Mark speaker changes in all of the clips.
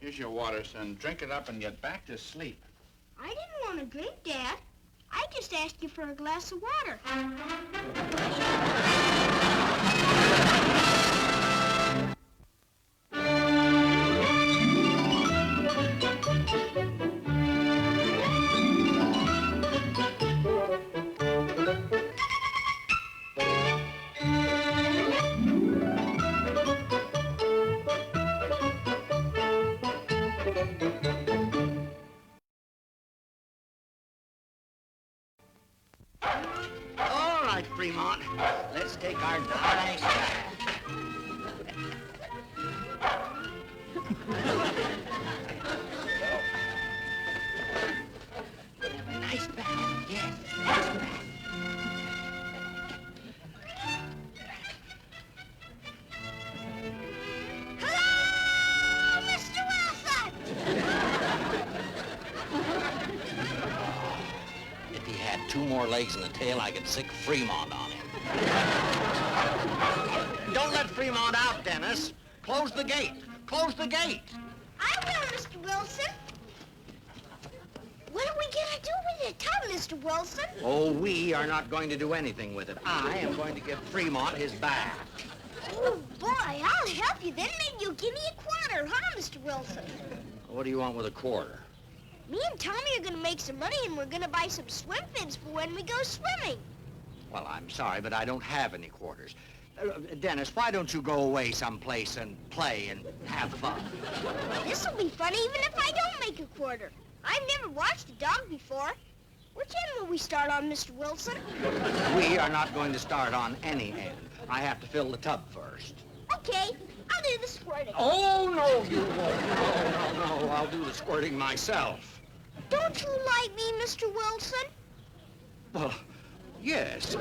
Speaker 1: Here's your water, son. Drink it up and get back to sleep.
Speaker 2: I didn't want to drink, Dad. I just asked you for a glass of water.
Speaker 3: All right, Fremont, let's take our nice bath. Have a nice bath, yes, nice bath.
Speaker 2: Hello, Mr. Wilson!
Speaker 3: If he had 2 more legs and a tail, I could sick Fremont on him. Don't let Fremont out, Dennis. Close the gate. Close the gate.
Speaker 2: I will, Mr. Wilson. What are we gonna do with the tub, Mr. Wilson?
Speaker 3: Oh, we are not going to do anything with it. I am going to give Fremont his bath.
Speaker 2: Oh, boy, I'll help you then. Maybe you'll give me a quarter, huh, Mr. Wilson?
Speaker 3: What do you want with a quarter?
Speaker 2: Me and Tommy are gonna make some money and we're gonna buy some swim fins for when we go swimming.
Speaker 3: Well, I'm sorry, but I don't have any quarters. Dennis, why don't you go away someplace and play and have fun?
Speaker 2: This'll be fun even if I don't make a quarter. I've never watched a dog before. Which end will we start on, Mr. Wilson?
Speaker 3: We are not going to start on any end. I have to fill the tub first.
Speaker 2: Okay, I'll do the squirting.
Speaker 3: Oh, no, you won't. No, I'll do the squirting myself.
Speaker 2: Don't you like me, Mr. Wilson?
Speaker 3: Well, yes.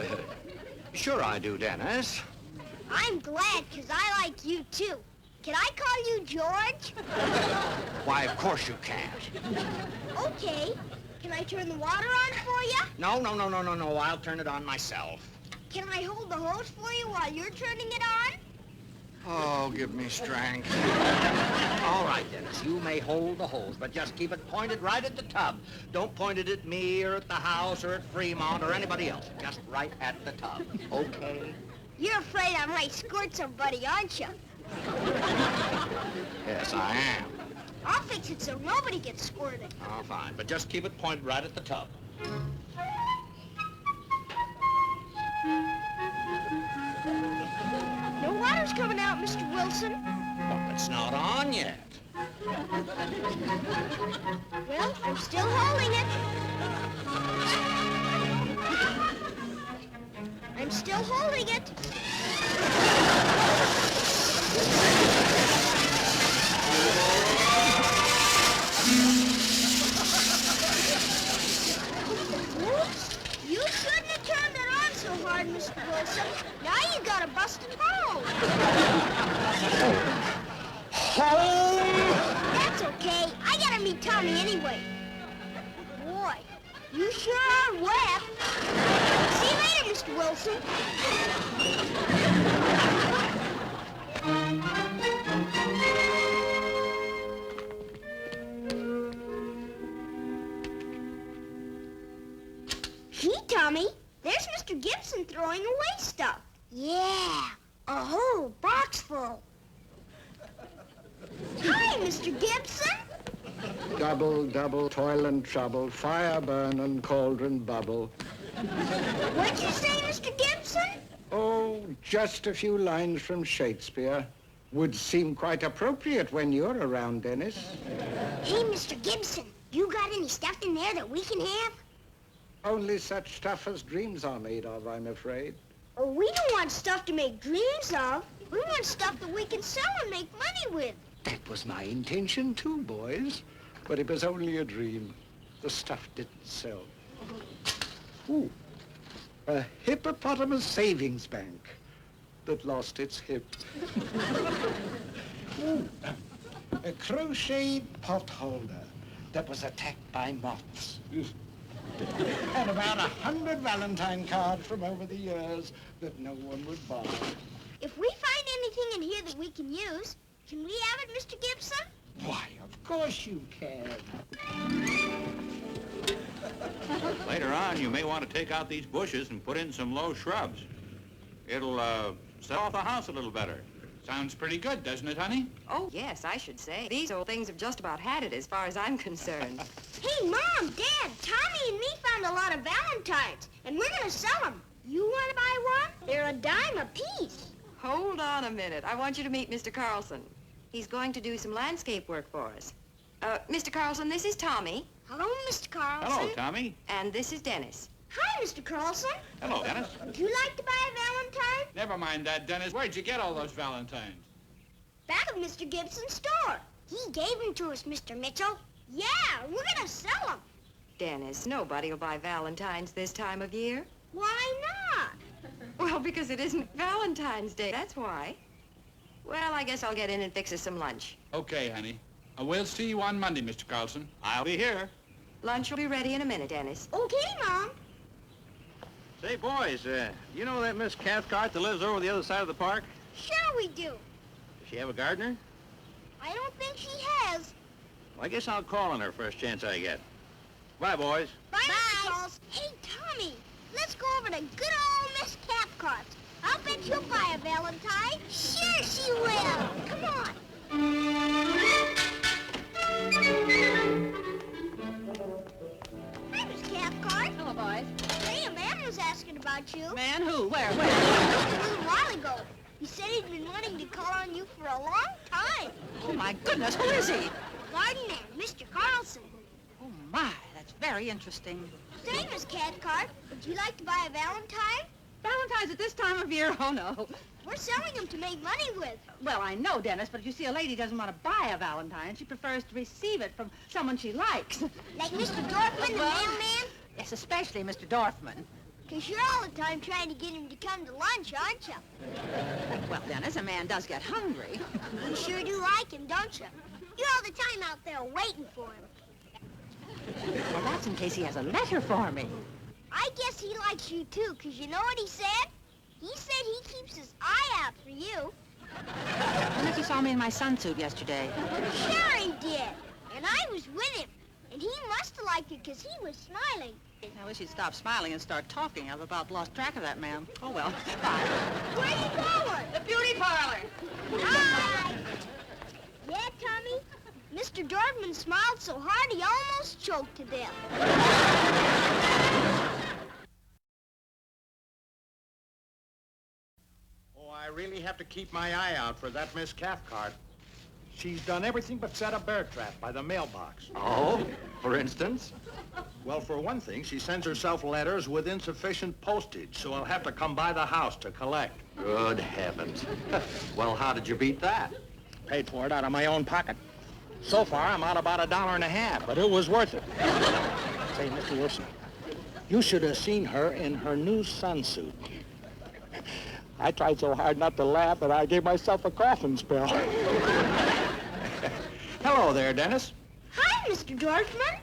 Speaker 3: Sure I do, Dennis.
Speaker 2: I'm glad, because I like you, too. Can I call you George?
Speaker 3: Why, of course you can't.
Speaker 2: Okay. Can I turn the water on for you?
Speaker 3: No. I'll turn it on myself.
Speaker 2: Can I hold the hose for you while you're turning it on?
Speaker 3: Oh, give me strength. All right, Dennis, you may hold the hose, but just keep it pointed right at the tub. Don't point it at me or at the house or at Fremont or anybody else. Just right at the tub, okay?
Speaker 2: You're afraid I might squirt somebody, aren't you?
Speaker 3: Yes, I am.
Speaker 2: I'll fix it so nobody gets squirted.
Speaker 3: Oh, fine, but just keep it pointed right at the tub.
Speaker 2: No water's coming out, Mr. Wilson.
Speaker 3: Well, it's not on yet.
Speaker 2: Well, I'm still holding it. I'm still holding it. Oops, you shouldn't have turned it on so hard, Mr. Wilson. Now you got a busted hole. That's okay. I gotta meet Tommy anyway. Boy, you sure are wet. See you later, Mr. Wilson. Gee, Tommy, there's Mr. Gibson throwing away stuff. Yeah, a whole box full. Hi, Mr. Gibson.
Speaker 4: Double, double, toil and trouble, fire burn and cauldron bubble.
Speaker 2: What'd you say, Mr. Gibson?
Speaker 4: Oh, just a few lines from Shakespeare. Would seem quite appropriate when you're around, Dennis.
Speaker 2: Hey, Mr. Gibson, you got any stuff in there that we can have?
Speaker 4: Only such stuff as dreams are made of, I'm afraid.
Speaker 2: Oh, we don't want stuff to make dreams of. We want stuff that we can sell and make money with.
Speaker 4: That was my intention too, boys. But it was only a dream. The stuff didn't sell. Ooh, a hippopotamus savings bank that lost its hip. Ooh, a crocheted pot holder that was attacked by moths. And about 100 Valentine cards from over the years that no one would buy.
Speaker 2: If we find anything in here that we can use, can we have it, Mr. Gibson?
Speaker 4: Why, of course you can.
Speaker 5: Later on, you may want to take out these bushes and put in some low shrubs. It'll, set off the house a little better.
Speaker 1: Sounds pretty good, doesn't it, honey?
Speaker 6: Oh, yes, I should say. These old things have just about had it as far as I'm concerned.
Speaker 2: Hey, Mom, Dad, Tommy and me found a lot of valentines, and we're gonna sell them. You wanna buy one? They're a dime a piece.
Speaker 6: Hold on a minute. I want you to meet Mr. Carlson. He's going to do some landscape work for us. Mr. Carlson, this is Tommy,
Speaker 2: Hello, Mr. Carlson.
Speaker 5: Hello, Tommy.
Speaker 6: and this is Dennis.
Speaker 2: Hi, Mr. Carlson.
Speaker 5: Hello, Dennis.
Speaker 2: Would you like to buy a valentine?
Speaker 1: Never mind that, Dennis. Where'd you get all those valentines?
Speaker 2: Back of Mr. Gibson's store. He gave them to us, Mr. Mitchell. Yeah, we're gonna sell them.
Speaker 6: Dennis, nobody will buy valentines this time of year.
Speaker 2: Why not?
Speaker 6: Well, because it isn't Valentine's Day, that's why. Well, I guess I'll get in and fix us some lunch.
Speaker 1: Okay, honey. We'll see you on Monday, Mr. Carlson.
Speaker 5: I'll be here.
Speaker 6: Lunch will be ready in a minute, Dennis.
Speaker 2: Okay, Mom.
Speaker 5: Say, boys, you know that Miss Cathcart that lives over the other side of the park?
Speaker 2: Sure we do.
Speaker 5: Does she have a gardener?
Speaker 2: I don't think she has.
Speaker 5: Well, I guess I'll call on her first chance I get. Bye, boys.
Speaker 2: Bye, Mr. Carlson. Hey, Tommy, let's go over to good old Miss Cathcart. I'll bet you'll buy a valentine. Sure she will. Come on. Hi, Miss Cathcart.
Speaker 7: Hello, boys.
Speaker 2: Hey, a man was asking about you.
Speaker 7: Man, who? Where?
Speaker 2: A little while ago. He said he'd been wanting to call on you for a long time.
Speaker 7: Oh, my goodness, who is he?
Speaker 2: Garden man, Mr. Carlson.
Speaker 7: Oh, my, that's very interesting.
Speaker 2: Say, Miss Cathcart, would you like to buy a valentine?
Speaker 7: Valentine's at this time of year? Oh, no.
Speaker 2: We're selling them to make money with.
Speaker 7: Well, I know, Dennis, but you see, a lady doesn't want to buy a valentine. She prefers to receive it from someone she likes.
Speaker 2: Like Mr. Dorfman, the mailman?
Speaker 7: Yes, especially Mr. Dorfman.
Speaker 2: Because you're all the time trying to get him to come to lunch, aren't you?
Speaker 7: Well, Dennis, a man does get hungry.
Speaker 2: You sure do like him, don't you? You're all the time out there waiting for him.
Speaker 7: Well, that's in case he has a letter for me.
Speaker 2: I guess he likes you, too, because you know what he said? He said he keeps his eye out for you.
Speaker 7: I think you saw me in my sunsuit yesterday.
Speaker 2: Sure he did. And I was with him. And he must have liked it because he was smiling.
Speaker 7: I wish he'd stop smiling and start talking. I've about lost track of that man. Oh, well, bye.
Speaker 2: Where are you going?
Speaker 7: The beauty parlor.
Speaker 2: Hi. Yeah, Tommy? Mr. Dorfman smiled so hard he almost choked to death.
Speaker 8: Oh, I really have to keep my eye out for that Miss Cathcart. She's done everything but set a bear trap by the mailbox.
Speaker 3: Oh, for instance?
Speaker 8: Well, for one thing, she sends herself letters with insufficient postage, so I'll have to come by the house to collect.
Speaker 3: Good heavens. Well, how did you beat that?
Speaker 8: Paid for it out of my own pocket. So far, I'm out about $1.50, but it was worth it. Say, Mr. Wilson, you should have seen her in her new sunsuit. I tried so hard not to laugh that I gave myself a coughing spell. Hello there, Dennis.
Speaker 2: Hi, Mr. Dorfman.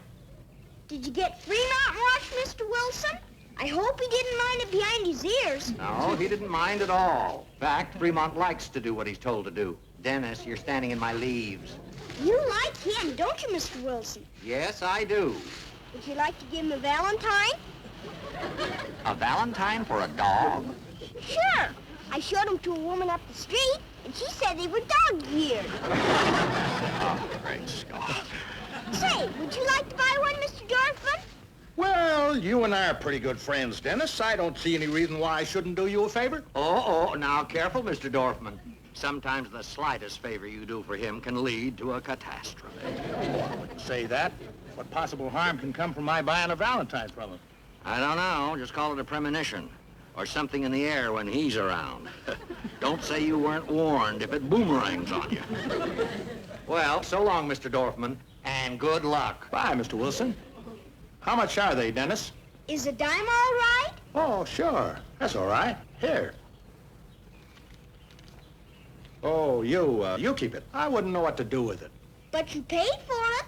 Speaker 2: Did you get Fremont Rush, Mr. Wilson? I hope he didn't mind it behind his ears.
Speaker 3: No, he didn't mind at all. In fact, Fremont likes to do what he's told to do. Dennis, you're standing in my leaves.
Speaker 2: You like him, don't you, Mr. Wilson?
Speaker 3: Yes, I do.
Speaker 2: Would you like to give him a valentine?
Speaker 3: A valentine for a dog?
Speaker 2: Sure. I showed him to a woman up the street, and she said they were dog-eared.
Speaker 3: Oh, great Scott.
Speaker 2: Say, would you like to buy one, Mr. Dorfman?
Speaker 8: Well, you and I are pretty good friends, Dennis. I don't see any reason why I shouldn't do you a favor.
Speaker 3: Oh, now careful, Mr. Dorfman. Sometimes the slightest favor you do for him can lead to a catastrophe.
Speaker 8: I wouldn't say that. What possible harm can come from my buying a valentine from him?
Speaker 3: I don't know. Just call it a premonition. Or something in the air when he's around. Don't say you weren't warned if it boomerangs on you. Well, so long, Mr. Dorfman, and good luck.
Speaker 8: Bye, Mr. Wilson. How much are they, Dennis?
Speaker 2: Is a dime all right?
Speaker 8: Oh, sure. That's all right. Here. Oh, you keep it. I wouldn't know what to do with it.
Speaker 2: But you paid for it.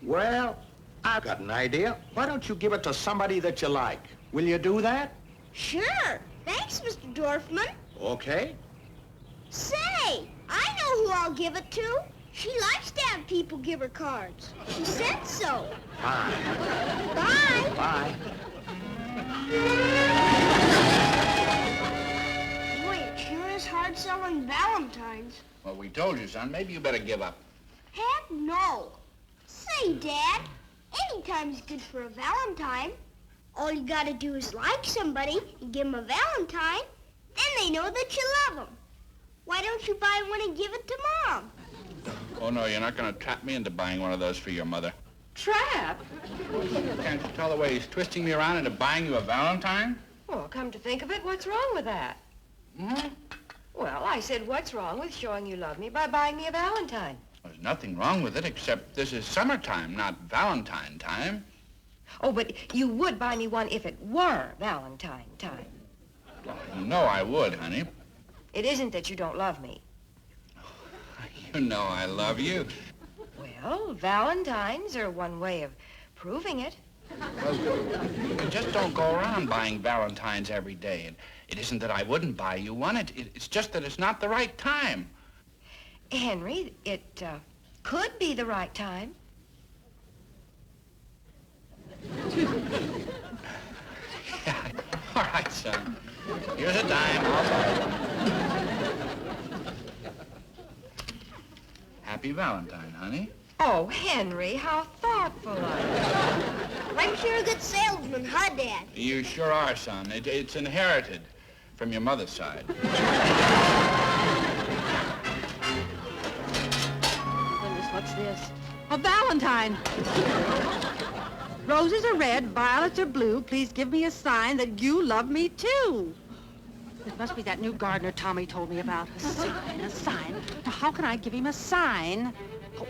Speaker 8: Well, I've got an idea. Why don't you give it to somebody that you like? Will you do that?
Speaker 2: Sure. Thanks, Mr. Dorfman.
Speaker 8: Okay.
Speaker 2: Say, I know who I'll give it to. She likes to have people give her cards. She said so.
Speaker 3: Fine.
Speaker 2: Bye.
Speaker 3: Bye.
Speaker 2: Boy, it sure is hard selling Valentines.
Speaker 1: Well, we told you, son. Maybe you better give up.
Speaker 2: Heck no. Say, Dad, any time is good for a Valentine. All you gotta do is like somebody and give them a Valentine. Then they know that you love them. Why don't you buy one and give it to Mom?
Speaker 1: Oh, no, you're not going to trap me into buying one of those for your mother.
Speaker 6: Trap?
Speaker 1: Can't you tell the way he's twisting me around into buying you a Valentine?
Speaker 6: Well, come to think of it, what's wrong with that?
Speaker 1: Hmm?
Speaker 6: Well, I said, what's wrong with showing you love me by buying me a Valentine?
Speaker 1: There's nothing wrong with it, except this is summertime, not Valentine time.
Speaker 6: Oh, but you would buy me one if it were Valentine time.
Speaker 1: Well, you know I would, honey.
Speaker 6: It isn't that you don't love me.
Speaker 1: You know I love you.
Speaker 6: Well, Valentines are one way of proving it.
Speaker 1: Well, you just don't go around buying Valentines every day. And it isn't that I wouldn't buy you one. It's just that it's not the right time.
Speaker 6: Henry, it could be the right time.
Speaker 1: Yeah. All right, son. Here's a dime. I'll buy one. Happy Valentine, honey.
Speaker 6: Oh, Henry, how thoughtful of you.
Speaker 2: I'm sure a good salesman, huh, Dad?
Speaker 1: You sure are, son. It's inherited from your mother's side.
Speaker 7: Goodness, what's this? A Valentine. Roses are red, violets are blue. Please give me a sign that you love me too. It must be that new gardener Tommy told me about. A sign, a sign. Now, how can I give him a sign? Oh.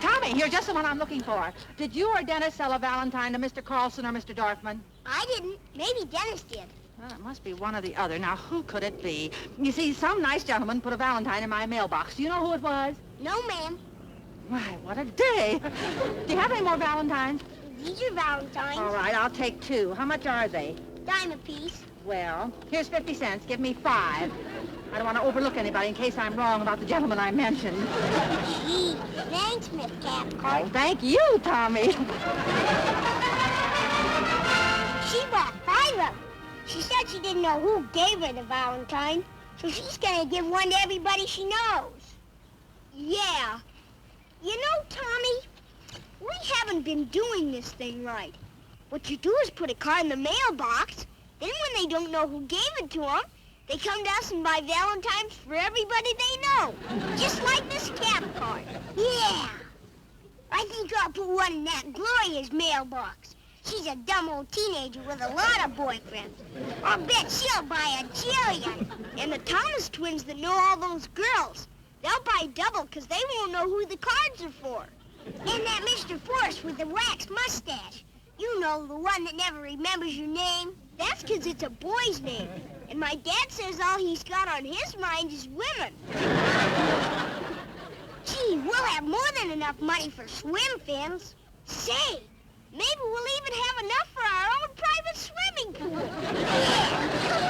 Speaker 7: Tommy, you're just the one I'm looking for. Did you or Dennis sell a Valentine to Mr. Carlson or Mr. Dorfman?
Speaker 2: I didn't. Maybe Dennis did.
Speaker 7: Well, it must be one or the other. Now, who could it be? You see, some nice gentleman put a Valentine in my mailbox. Do you know who it was?
Speaker 2: No, ma'am.
Speaker 7: Why, what a day. Do you have any more Valentines?
Speaker 2: These are Valentines.
Speaker 7: All right, I'll take 2. How much are they?
Speaker 2: Dime apiece.
Speaker 7: Well, here's 50 cents. Give me 5. I don't want to overlook anybody in case I'm wrong about the gentleman I mentioned.
Speaker 2: Gee, thanks, Miss Cathcart.
Speaker 7: Oh, thank you, Tommy.
Speaker 2: She bought 5 of them. She said she didn't know who gave her the Valentine, so she's gonna give one to everybody she knows. Yeah. You know, Tommy, we haven't been doing this thing right. What you do is put a card in the mailbox, then when they don't know who gave it to them, they come to us and buy Valentines for everybody they know. Just like this Cathcart. Yeah. I think I'll put one in that Gloria's mailbox. She's a dumb old teenager with a lot of boyfriends. I'll bet she'll buy a jillion. And the Thomas twins that know all those girls, they'll buy double because they won't know who the cards are for. And that Mr. Forrest with the waxed mustache. You know, the one that never remembers your name. That's because it's a boy's name. And my dad says all he's got on his mind is women. Gee, we'll have more than enough money for swim fins. Say, maybe we'll even have enough for our own private swimming pool. Yeah, come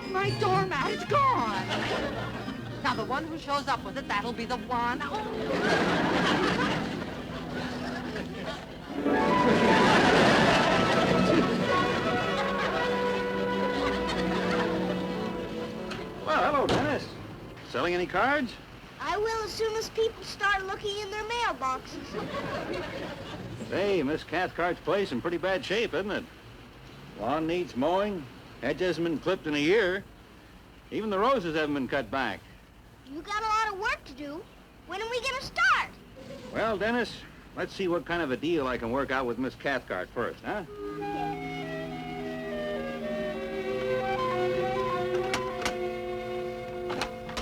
Speaker 2: on.
Speaker 7: My doormat is gone. Now, the one who shows up with it, that'll be the one.
Speaker 8: Well, hello, Dennis. Selling any cards?
Speaker 2: I will as soon as people start looking in their mailboxes.
Speaker 8: Hey, Miss Cathcart's place in pretty bad shape, isn't it? Lawn needs mowing. Hedge hasn't been clipped in a year. Even the roses haven't been cut back.
Speaker 2: You got a lot of work to do. When are we gonna start?
Speaker 8: Well, Dennis, let's see what kind of a deal I can work out with Miss Cathcart first, huh?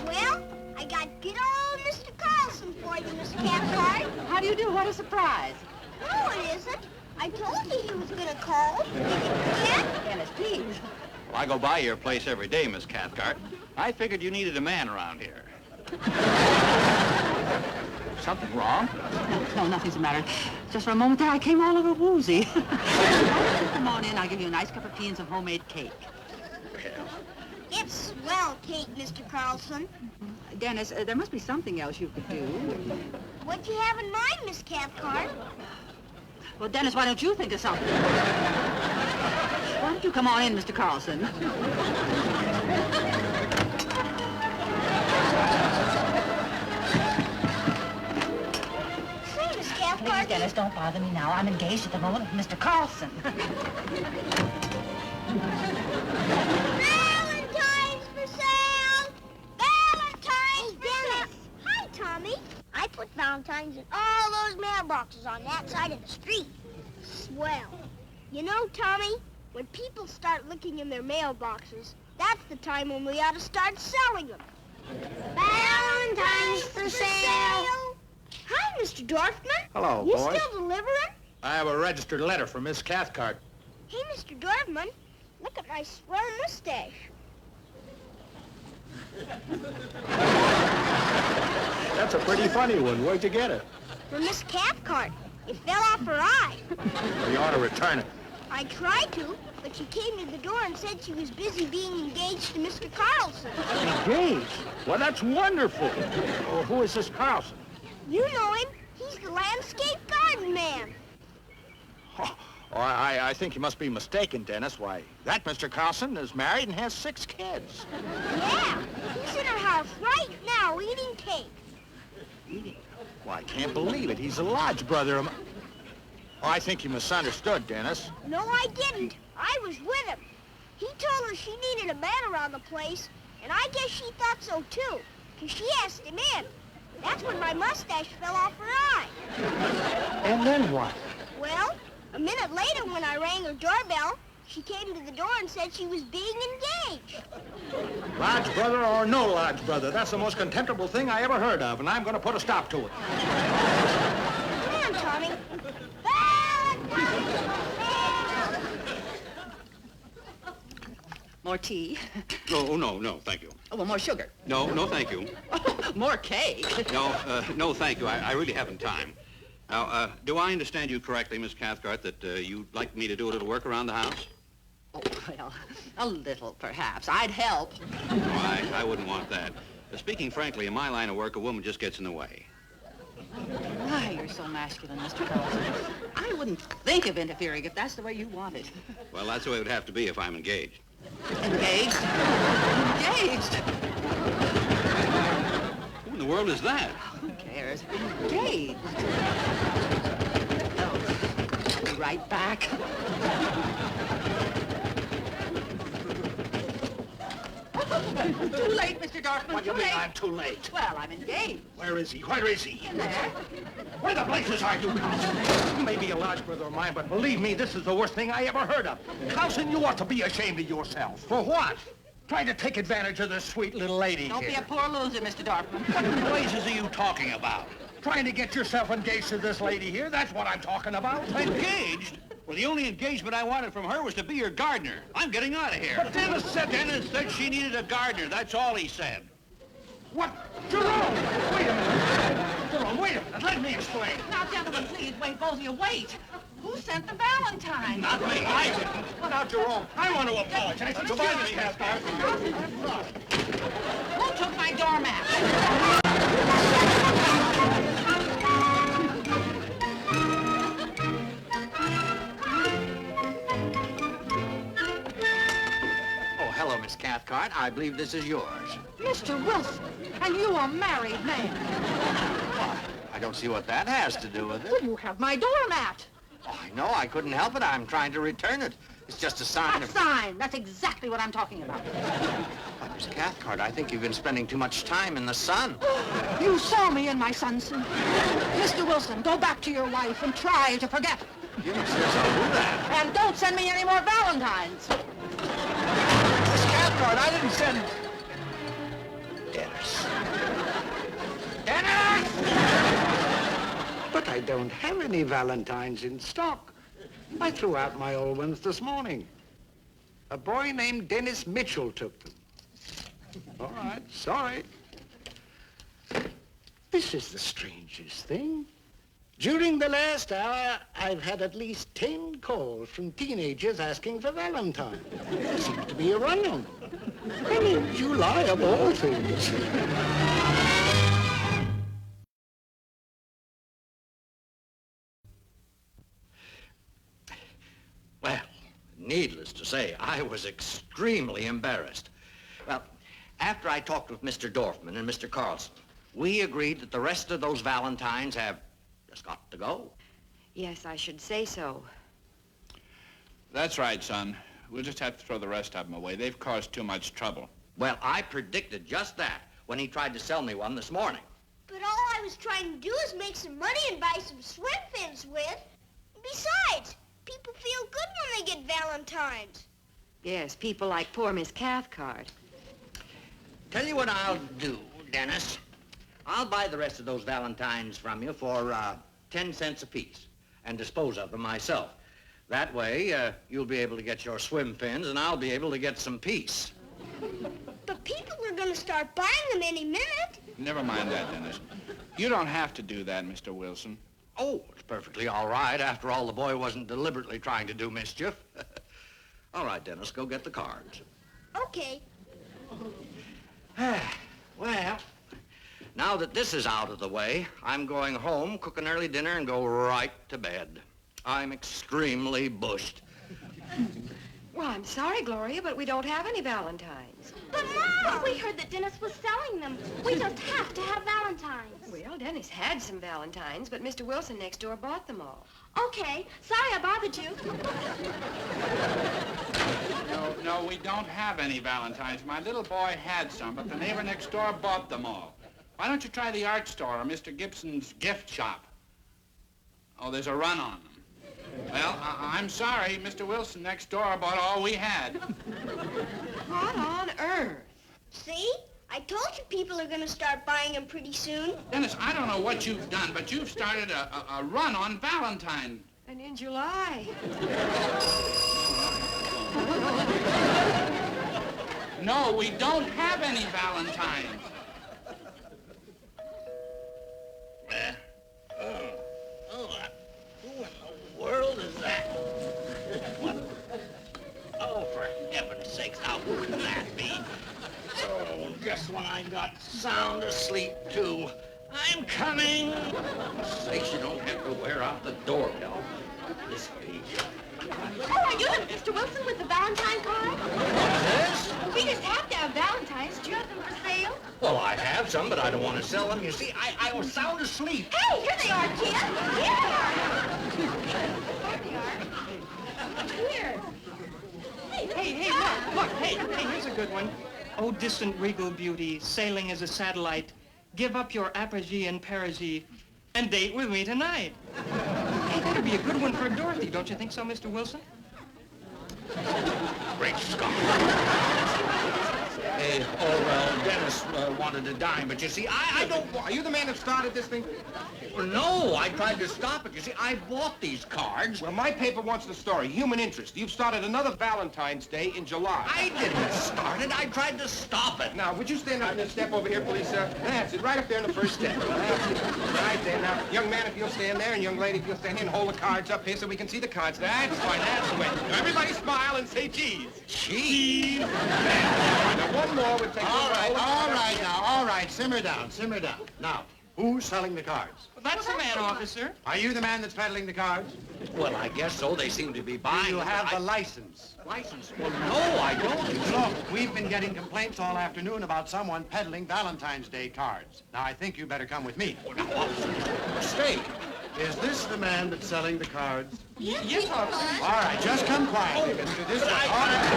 Speaker 2: Well, I got good old Mr. Carlson for you, Miss Cathcart.
Speaker 7: How do you do? What a surprise.
Speaker 2: No, it isn't. I told you he was gonna call. Did you forget?
Speaker 7: Dennis, please.
Speaker 5: Well, I go by your place every day, Miss Cathcart. I figured you needed a man around here. Something wrong?
Speaker 7: No, nothing's the matter. Just for a moment there, I came all over woozy. Come on in. I'll give you a nice cup of tea and some homemade cake.
Speaker 2: It's swell cake, Mr. Carlson.
Speaker 7: Dennis, there must be something else you could do.
Speaker 2: What do you have in mind, Miss Cathcart?
Speaker 7: Well, Dennis, why don't you think of something? Why don't you come on in, Mr. Carlson?
Speaker 2: Say, Miss Cathcart.
Speaker 7: Please, Dennis, don't bother me now. I'm engaged at the moment with Mr. Carlson.
Speaker 2: Valentine's for sale! Valentine's Dennis! Hi, Tommy. I put Valentine's in all those mailboxes on that side of the street. Swell. You know, Tommy, when people start looking in their mailboxes, that's the time when we ought to start selling them. Valentine's for sale! Hi, Mr. Dorfman.
Speaker 8: Hello,
Speaker 2: You
Speaker 8: boys.
Speaker 2: still delivering?
Speaker 8: I have a registered letter from Miss Cathcart.
Speaker 2: Hey, Mr. Dorfman, look at my swell mustache.
Speaker 8: That's a pretty funny one. Where'd you get it?
Speaker 2: From Miss Cathcart. It fell off her eye.
Speaker 8: You ought to return it.
Speaker 2: I tried to, but she came to the door and said she was busy being engaged to Mr. Carlson.
Speaker 8: Engaged? Well, that's wonderful. Well, who is this Carlson?
Speaker 2: You know him. He's the landscape garden man.
Speaker 8: Oh, I think you must be mistaken, Dennis. Why, that Mr. Carlson is married and has 6 kids.
Speaker 2: Yeah, he's in her house right now eating cake.
Speaker 8: Eating? Well, I can't believe it. He's a lodge brother of mine. Oh, I think you misunderstood, Dennis.
Speaker 2: No, I didn't. I was with him. He told her she needed a man around the place, and I guess she thought so too, because she asked him in. That's when my mustache fell off her eye.
Speaker 8: And then what?
Speaker 2: Well, a minute later when I rang her doorbell, she came to the door and said she was being engaged.
Speaker 8: Lodge brother or no lodge brother, that's the most contemptible thing I ever heard of, and I'm going to put a stop to it.
Speaker 2: Come on, Tommy.
Speaker 7: More tea?
Speaker 5: No, thank you.
Speaker 7: Oh, well, more sugar.
Speaker 5: No, thank you.
Speaker 7: More cake.
Speaker 5: No, thank you. I really haven't time. Now, do I understand you correctly, Miss Cathcart, that you'd like me to do a little work around the house?
Speaker 7: Oh, well, a little, perhaps. I'd help.
Speaker 5: No, I wouldn't want that. Speaking frankly, in my line of work, a woman just gets in the way.
Speaker 7: Why, you're so masculine, Mr. Carlson. I wouldn't think of interfering if that's the way you want it.
Speaker 5: Well, that's the way it would have to be if I'm engaged.
Speaker 7: Engaged? Engaged?
Speaker 5: Who in the world is that?
Speaker 7: Who cares? Engaged. Oh, I'll be right back. Too late, Mr. Dorfman.
Speaker 8: What do you
Speaker 7: too
Speaker 8: mean
Speaker 7: late.
Speaker 8: I'm too late?
Speaker 7: Well, I'm engaged.
Speaker 8: Where is he? Where is he?
Speaker 7: In there.
Speaker 8: Where the blazes are you, Carlson? You may be a lodge brother of mine, but believe me, this is the worst thing I ever heard of. Carlson, you ought to be ashamed of yourself. For what? Trying to take advantage of this sweet little lady
Speaker 7: Don't
Speaker 8: here.
Speaker 7: be a poor loser, Mr. Dorfman.
Speaker 8: What blazes are you talking about? Trying to get yourself engaged to this lady here? That's what I'm talking about.
Speaker 5: Engaged? Well, the only engagement I wanted from her was to be your gardener. I'm getting out of here.
Speaker 8: But Dennis said...
Speaker 5: Dennis said she needed a gardener. That's all he said.
Speaker 8: What? Jerome! Wait a minute. Jerome, wait a minute. Let me explain.
Speaker 7: Now, gentlemen, please, wait, both of you, wait. Who sent the Valentine?
Speaker 5: Not me. I didn't.
Speaker 8: What now, Jerome? I want to apologize. Goodbye to me, Cathcart.
Speaker 7: Who took my doormat?
Speaker 3: Oh, hello, Miss Cathcart. I believe this is yours.
Speaker 7: Mr. Wilson, and you a married man.
Speaker 3: I don't see what that has to do with it.
Speaker 7: Well, you have my doormat.
Speaker 3: Oh, I know. I couldn't help it. I'm trying to return it. It's just a sign
Speaker 7: A
Speaker 3: of...
Speaker 7: sign. That's exactly what I'm talking about.
Speaker 3: But, Miss Cathcart, I think you've been spending too much time in the sun.
Speaker 7: You saw me in my sunsuit. Mr. Wilson, go back to your wife and try to forget.
Speaker 3: You insist I'll do that.
Speaker 7: And don't send me any more Valentines.
Speaker 8: Miss Cathcart, I didn't send...
Speaker 3: Dennis.
Speaker 8: Dennis!
Speaker 4: But I don't have any Valentines in stock. I threw out my old ones this morning. A boy named Dennis Mitchell took them. All right, sorry. This is the strangest thing. During the last hour, I've had at least 10 calls from teenagers asking for Valentine. There seems to be a run on them. And in July of all things.
Speaker 3: Well, needless to say, I was extremely embarrassed. Well, after I talked with Mr. Dorfman and Mr. Carlson, we agreed that the rest of those Valentines have just got to go.
Speaker 6: Yes, I should say so.
Speaker 1: That's right, son. We'll just have to throw the rest of them away. They've caused too much trouble.
Speaker 3: Well, I predicted just that when he tried to sell me one this morning.
Speaker 2: But all I was trying to do is make some money and buy some swim fins with. Besides, people feel good when they get Valentines.
Speaker 6: Yes, people like poor Miss Cathcart.
Speaker 3: Tell you what I'll do, Dennis. I'll buy the rest of those Valentines from you for 10 cents apiece and dispose of them myself. That way, you'll be able to get your swim fins and I'll be able to get some peace.
Speaker 2: But people are going to start buying them any minute.
Speaker 1: Never mind that, Dennis. You don't have to do that, Mr. Wilson.
Speaker 3: Oh, it's perfectly all right. After all, the boy wasn't deliberately trying to do mischief. All right, Dennis, go get the cards.
Speaker 2: Okay.
Speaker 3: Well, now that this is out of the way, I'm going home, cook an early dinner, and go right to bed. I'm extremely bushed.
Speaker 6: Well, I'm sorry, Gloria, but we don't have any Valentines.
Speaker 2: But, Mom! We heard that Dennis was selling them. We just have to have Valentines.
Speaker 6: Well, Dennis had some Valentines, but Mr. Wilson next door bought them all.
Speaker 2: Okay. Sorry I bothered you.
Speaker 1: No, we don't have any Valentines. My little boy had some, but the neighbor next door bought them all. Why don't you try the art store or Mr. Gibson's gift shop? Oh, there's a run on them. Well, I'm sorry. Mr. Wilson next door bought all we had.
Speaker 6: What on earth?
Speaker 2: See? I told you people are going to start buying them pretty soon.
Speaker 1: Dennis, I don't know what you've done, but you've started a run on Valentine.
Speaker 6: And in July.
Speaker 1: No, we don't have any Valentines.
Speaker 3: Who in the world is that? What? Oh, for heaven's sakes, now who can that be? Oh, just when I got sound asleep, too. I'm coming. Sakes, you don't have to wear out the doorbell. This be.
Speaker 2: Oh, are you the Mr. Wilson with the Valentine card?
Speaker 3: What's this?
Speaker 2: We just have to have Valentines. Do you have them for sale?
Speaker 3: Well, I have some, but I don't want to sell them. You see, I was sound asleep.
Speaker 2: Hey, here they are, kid. Here they are. There they are. Here.
Speaker 9: Hey, look, hey, here's a good one. Oh, distant regal beauty, sailing as a satellite, give up your apogee and perigee and date with me tonight. Hey, that'd be a good one for Dorothy, don't you think so, Mr. Wilson?
Speaker 3: Great Scott. Hey, Dennis wanted to dine, but you see, I don't...
Speaker 8: Are you the man that started this thing?
Speaker 3: Well, no, I tried to stop it. You see, I bought these cards.
Speaker 8: Well, my paper wants the story. Human interest. You've started another Valentine's Day in July.
Speaker 3: I didn't start it. I tried to stop it.
Speaker 8: Now, would you stand up and step over here, please, sir? That's it, right up there in the first step. That's it. Right there. Now, young man, if you'll stand there, and young lady, if you'll stand here and hold the cards up here so we can see the cards. That's fine. That's the way. Now, everybody smile and say cheese.
Speaker 3: Cheese?
Speaker 8: Now, one more would take...
Speaker 10: All right, simmer down. Now, who's selling the cards?
Speaker 9: Well, that's the man, officer.
Speaker 10: Are you the man that's peddling the cards?
Speaker 3: Well, I guess so. They seem to be buying
Speaker 10: Do you
Speaker 3: them,
Speaker 10: have
Speaker 3: but
Speaker 10: the license?
Speaker 3: license? Well, no, I don't.
Speaker 10: Look, we've been getting complaints all afternoon about someone peddling Valentine's Day cards. Now, I think you better come with me.
Speaker 3: Now, officer, mistake.
Speaker 10: Is this the man that's selling the cards?
Speaker 9: Yes, officer.
Speaker 10: All right, just come quietly, mister. This way. All right.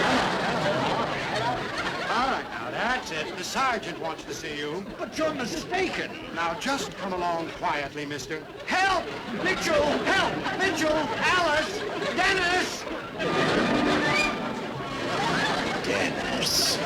Speaker 10: All right, now, that's it. The sergeant wants to see you.
Speaker 3: But you're mistaken.
Speaker 10: Now, just come along quietly, mister.
Speaker 3: Help! Mitchell! Help! Mitchell! Alice! Dennis! Dennis!